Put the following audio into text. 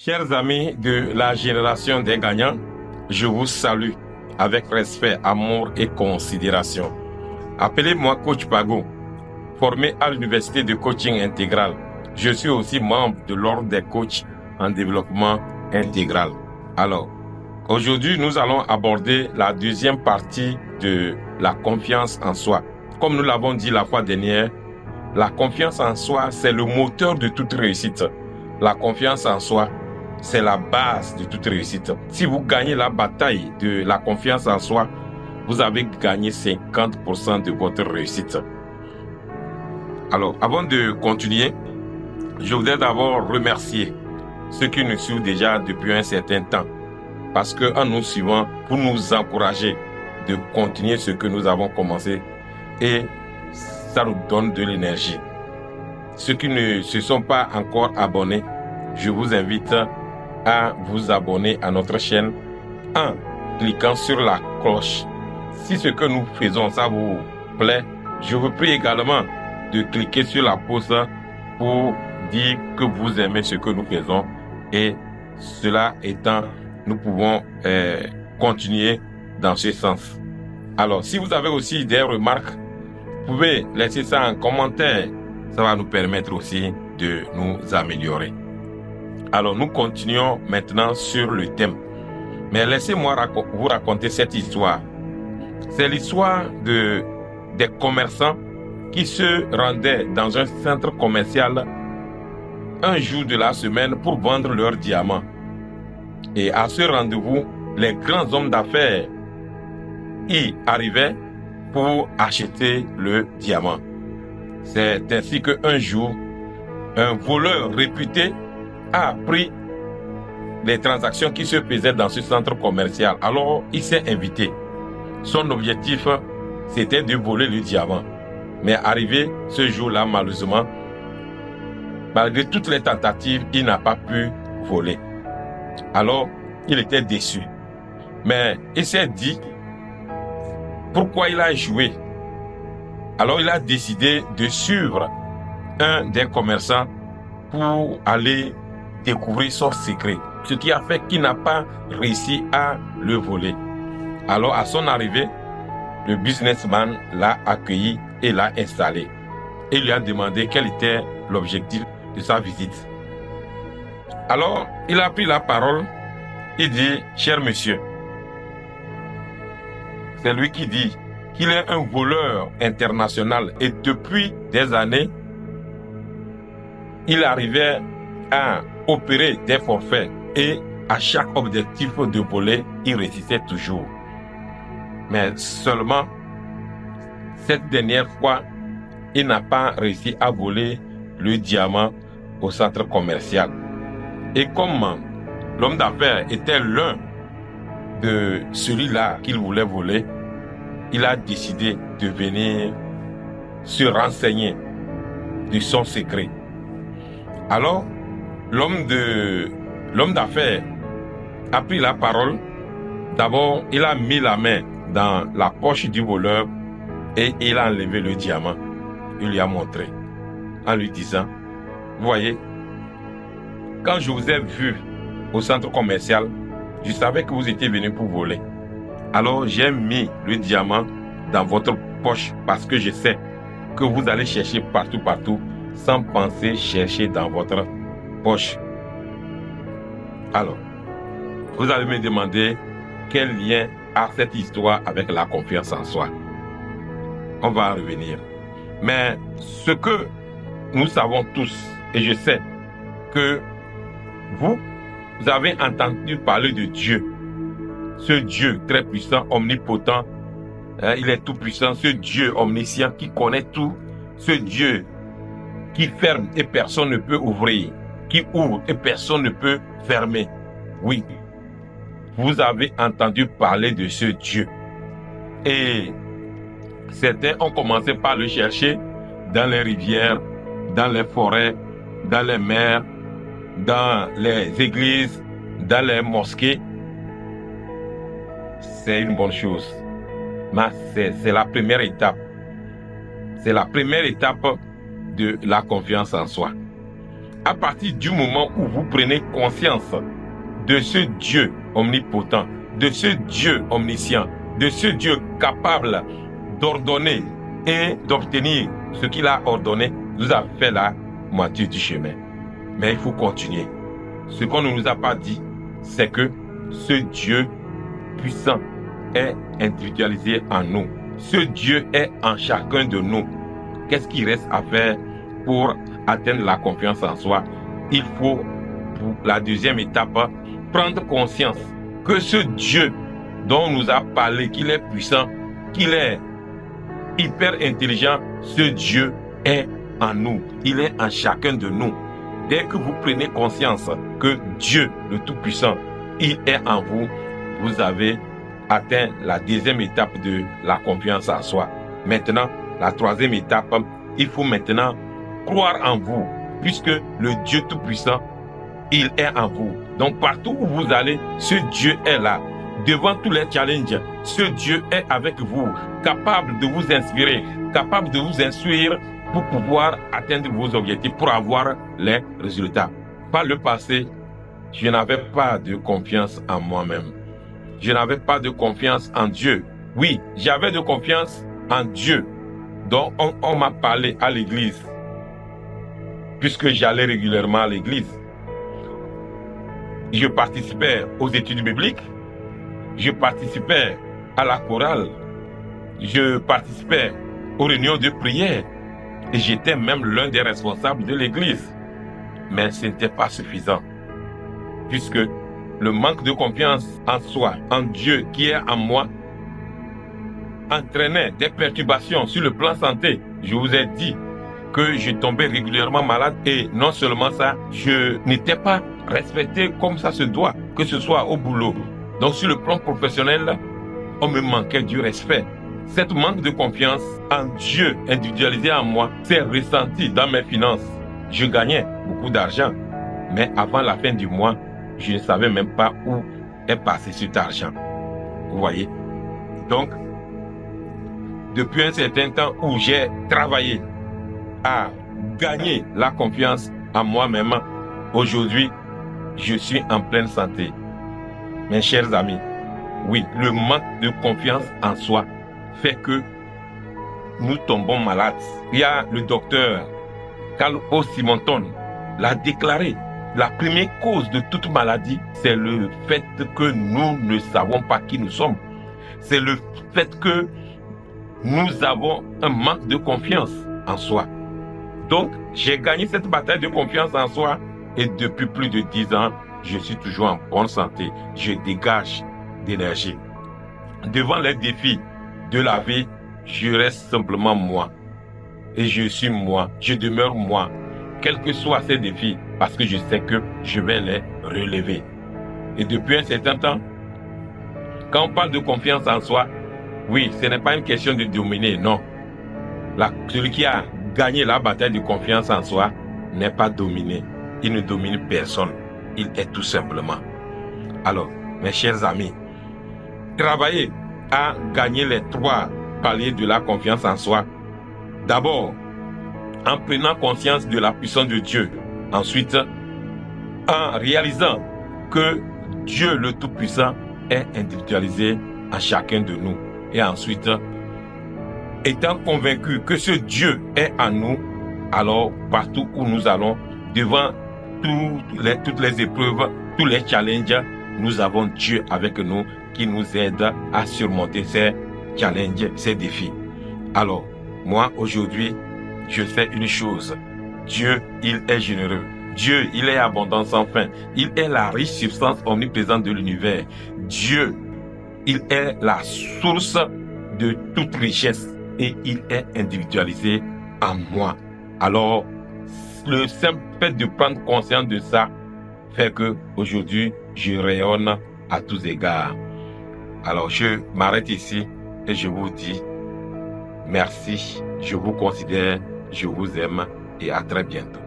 Chers amis de la génération des gagnants, je vous salue avec respect, amour et considération. Appelez-moi Coach Pago, formé à l'Université de Coaching Intégral. Je suis aussi membre de l'Ordre des coachs en développement intégral. Alors, aujourd'hui, nous allons aborder la deuxième partie de la confiance en soi. Comme nous l'avons dit la fois dernière, la confiance en soi, c'est le moteur de toute réussite. La confiance en soi, c'est la base de toute réussite. Si vous gagnez la bataille de la confiance en soi, vous avez gagné 50% de votre réussite. Alors, avant de continuer, je voudrais d'abord remercier ceux qui nous suivent déjà depuis un certain temps. Parce qu'en nous suivant, pour nous encourager de continuer ce que nous avons commencé, et ça nous donne de l'énergie. Ceux qui ne se sont pas encore abonnés, je vous invite à vous abonner à notre chaîne en cliquant sur la cloche. Si ce que nous faisons, ça vous plaît, je vous prie également de cliquer sur la pause pour dire que vous aimez ce que nous faisons. Et cela étant, nous pouvons continuer dans ce sens. Alors, si vous avez aussi des remarques, vous pouvez laisser ça en commentaire. Ça va nous permettre aussi de nous améliorer. Alors, nous continuons maintenant sur le thème. Mais laissez-moi vous raconter cette histoire. C'est l'histoire des commerçants qui se rendaient dans un centre commercial un jour de la semaine pour vendre leurs diamants. Et à ce rendez-vous, les grands hommes d'affaires y arrivaient pour acheter le diamant. C'est ainsi qu'un jour, un voleur réputé a pris les transactions qui se faisaient dans ce centre commercial. Alors, il s'est invité. Son objectif, c'était de voler le diamant. Mais arrivé ce jour-là, malheureusement, malgré toutes les tentatives, il n'a pas pu voler. Alors, il était déçu. Mais il s'est dit, pourquoi il a échoué? Alors, il a décidé de suivre un des commerçants pour aller découvrir son secret. Ce qui a fait qu'il n'a pas réussi à le voler. Alors, à son arrivée, le businessman l'a accueilli et l'a installé. Et lui a demandé quel était l'objectif de sa visite. Alors, il a pris la parole. Il dit, cher monsieur, c'est lui qui dit qu'il est un voleur international et depuis des années, il arrivait à opérer des forfaits et à chaque objectif de voler, il réussissait toujours. Mais seulement, cette dernière fois, il n'a pas réussi à voler le diamant au centre commercial. Et comme l'homme d'affaires était l'un de celui-là qu'il voulait voler, il a décidé de venir se renseigner de son secret. Alors, l'homme d'affaires a pris la parole. D'abord, il a mis la main dans la poche du voleur et il a enlevé le diamant. Il lui a montré en lui disant, vous voyez, quand je vous ai vu au centre commercial, je savais que vous étiez venu pour voler. Alors j'ai mis le diamant dans votre poche parce que je sais que vous allez chercher partout, sans penser chercher dans votre poche. Alors, vous allez me demander quel lien a cette histoire avec la confiance en soi. On va en revenir. Mais ce que nous savons tous, et je sais que vous avez entendu parler de Dieu. Ce Dieu très puissant, omnipotent, il est tout puissant, ce Dieu omniscient qui connaît tout, ce Dieu qui ferme et personne ne peut ouvrir, qui ouvre et personne ne peut fermer. Oui, vous avez entendu parler de ce Dieu. Et certains ont commencé par le chercher dans les rivières, dans les forêts, dans les mers, dans les églises, dans les mosquées. C'est une bonne chose. Mais c'est la première étape. C'est la première étape de la confiance en soi. À partir du moment où vous prenez conscience de ce Dieu omnipotent, de ce Dieu omniscient, de ce Dieu capable d'ordonner et d'obtenir ce qu'il a ordonné, vous avez fait la moitié du chemin. Mais il faut continuer. Ce qu'on ne nous a pas dit, c'est que ce Dieu puissant est individualisé en nous. Ce Dieu est en chacun de nous. Qu'est-ce qu'il reste à faire pour atteindre la confiance en soi? Il faut, pour la deuxième étape, prendre conscience que ce Dieu dont on nous a parlé, qu'il est puissant, qu'il est hyper intelligent, ce Dieu est en nous. Il est en chacun de nous. Dès que vous prenez conscience que Dieu, le Tout-Puissant, il est en vous, vous avez atteint la deuxième étape de la confiance en soi. Maintenant, la troisième étape, il faut maintenant croire en vous, puisque le Dieu Tout-Puissant, il est en vous. Donc partout où vous allez, ce Dieu est là. Devant tous les challenges, ce Dieu est avec vous, capable de vous inspirer, capable de vous instruire pour pouvoir atteindre vos objectifs, pour avoir les résultats. Par le passé, je n'avais pas de confiance en moi-même. Je n'avais pas de confiance en Dieu. Oui, j'avais de confiance en Dieu, dont on m'a parlé à l'église, puisque j'allais régulièrement à l'église. Je participais aux études bibliques, je participais à la chorale, je participais aux réunions de prière et j'étais même l'un des responsables de l'église. Mais ce n'était pas suffisant, puisque le manque de confiance en soi, en Dieu qui est en moi, entraînait des perturbations sur le plan santé. Je vous ai dit que je tombais régulièrement malade et non seulement ça, je n'étais pas respecté comme ça se doit, que ce soit au boulot. Donc sur le plan professionnel, on me manquait du respect. Cette manque de confiance en Dieu individualisé en moi s'est ressenti dans mes finances. Je gagnais beaucoup d'argent, mais avant la fin du mois, je ne savais même pas où est passé cet argent. Vous voyez? Donc, depuis un certain temps où j'ai travaillé à gagner la confiance en moi-même, aujourd'hui, je suis en pleine santé. Mes chers amis, oui, le manque de confiance en soi fait que nous tombons malades. Il y a le docteur Carl O. Simonton l'a déclaré. La première cause de toute maladie, c'est le fait que nous ne savons pas qui nous sommes. C'est le fait que nous avons un manque de confiance en soi. Donc, j'ai gagné cette bataille de confiance en soi et depuis plus de 10 ans, je suis toujours en bonne santé. Je dégage d'énergie. Devant les défis de la vie, je reste simplement moi. Et je suis moi, je demeure moi, quels que soient ces défis, parce que je sais que je vais les relever. Et depuis un certain temps, quand on parle de confiance en soi, oui, ce n'est pas une question de dominer, non. Celui qui a gagné la bataille de confiance en soi n'est pas dominé. Il ne domine personne. Il est tout simplement. Alors, mes chers amis, travaillez à gagner les 3 paliers de la confiance en soi. D'abord, en prenant conscience de la puissance de Dieu. Ensuite, en réalisant que Dieu le Tout-Puissant est individualisé en chacun de nous. Et ensuite, étant convaincu que ce Dieu est en nous, alors partout où nous allons, devant toutes les épreuves, tous les challenges, nous avons Dieu avec nous qui nous aide à surmonter ces challenges, ces défis. Alors, moi aujourd'hui, je sais une chose. Dieu, il est généreux. Dieu, il est abondant sans fin. Il est la riche substance omniprésente de l'univers. Dieu, il est la source de toute richesse et il est individualisé en moi. Alors, le simple fait de prendre conscience de ça fait que aujourd'hui, je rayonne à tous égards. Alors, je m'arrête ici et je vous dis merci, je vous considère, je vous aime et à très bientôt.